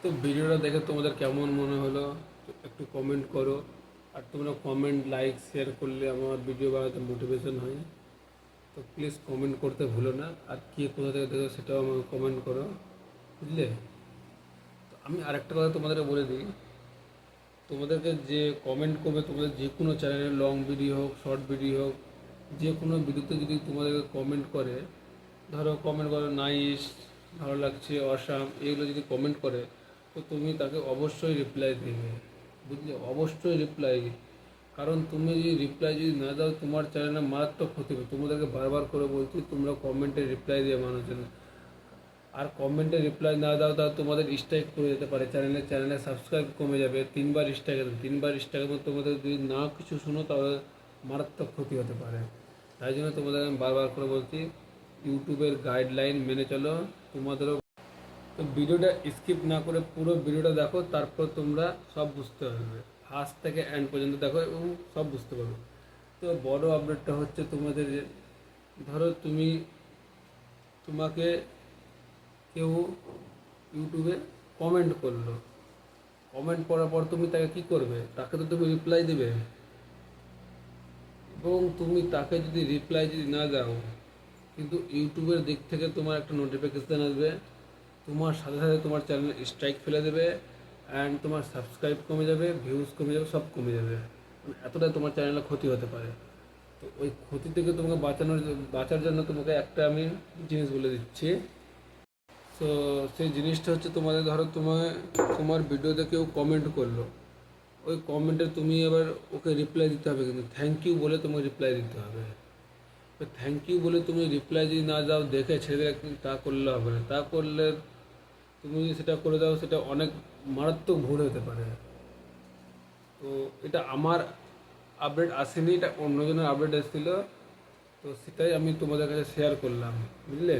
তো ভিডিওটা দেখে তোমাদের কেমন মনে হলো একটু কমেন্ট করো। আর তোমরা কমেন্ট লাইক শেয়ার করলে আমার ভিডিও বানাতে মোটিভেশন হয়। তো প্লিজ কমেন্ট করতে ভুলো না। আর কে কোথা থেকে দেখো সেটাও আমাকে কমেন্ট করো, বুঝলে? তো আমি আরেকটা কথা তোমাদেরকে বলে দিই, তোমাদেরকে যে কমেন্ট করবে তোমাদের যে কোনো চ্যানেলে, লং ভিডিও হোক শর্ট ভিডিও হোক, যে কোনো ভিডিওতে যদি তোমাদেরকে কমেন্ট করে, ধরো কমেন্ট করো নাইস, ভালো লাগছে, অসাম, এগুলো যদি কমেন্ট করে, তো তুমি তাকে অবশ্যই রিপ্লাই দেবে, বুঝলে? অবশ্যই রিপ্লাই। কারণ তুমি যদি রিপ্লাই যদি না দাও তোমার চ্যানেলে মারাত্মক ক্ষতি হবে। তোমাদেরকে বারবার করে বলছি তোমরা কমেন্টে রিপ্লাই দিয়ে মানুষজন। আর কমেন্টে রিপ্লাই না দাও তাহলে তোমাদের স্ট্রাইক করে যেতে পারে, চ্যানেলে সাবস্ক্রাইব কমে যাবে। তিনবার স্ট্রাইকের মধ্যে তোমাদের যদি না কিছু শুনো তাহলে মারাত্মক ক্ষতি হতে পারে। তাই জন্য তোমাদের আমি বারবার করে বলছি ইউটিউবের গাইডলাইন মেনে চলো। তোমাদেরও তো ভিডিওটা স্কিপ না করে পুরো ভিডিওটা দেখো, তারপর তোমরা সব বুঝতে পারবে। ফার্স্ট থেকে এন্ড পর্যন্ত দেখো এবং সব বুঝতে পারবে। তো বড় আপডেটটা হচ্ছে তোমাদের ধরো তোমাকে কেউ ইউটিউবে কমেন্ট করলো, কমেন্ট করার পর তুমি তাকে কি করবে? তাকে তো তুমি রিপ্লাই দেবে। এবং তুমি তাকে যদি রিপ্লাই যদি না দাও, কিন্তু ইউটিউবের দিক থেকে তোমার একটা নোটিফিকেশান আসবে, তোমার সাথে সাথে তোমার চ্যানেল স্ট্রাইক ফেলে দেবে। অ্যান্ড তোমার সাবস্ক্রাইব কমে যাবে, ভিউজ কমে যাবে, সব কমে যাবে। মানে এতটাই তোমার চ্যানেলে ক্ষতি হতে পারে। তো ওই ক্ষতি থেকে তোমাকে বাঁচার জন্য তোমাকে একটা আমি জিনিস বলে দিচ্ছি। তো সেই জিনিসটা হচ্ছে তোমাদের ধরো তোমার ভিডিওতে কেউ কমেন্ট করলো, ওই কমেন্টে তুমি এবার ওকে রিপ্লাই দিতে হবে, কিন্তু থ্যাংক ইউ বলে তোমাকে রিপ্লাই দিতে হবে। তো থ্যাংক ইউ বলে তুমি রিপ্লাই যদি না দাও, দেখে ছেড়ে দিলে কিন্তু তা করলে হবে না। তা করলে তুমি যদি সেটা করে দাও সেটা অনেক মারাত্মক ভুল হতে পারে। তো এটা আমার আপডেট আসেনি, এটা অন্যজনের আপডেট এসেছিলো। তো সেটাই আমি তোমাদের কাছে শেয়ার করলাম, বুঝলে?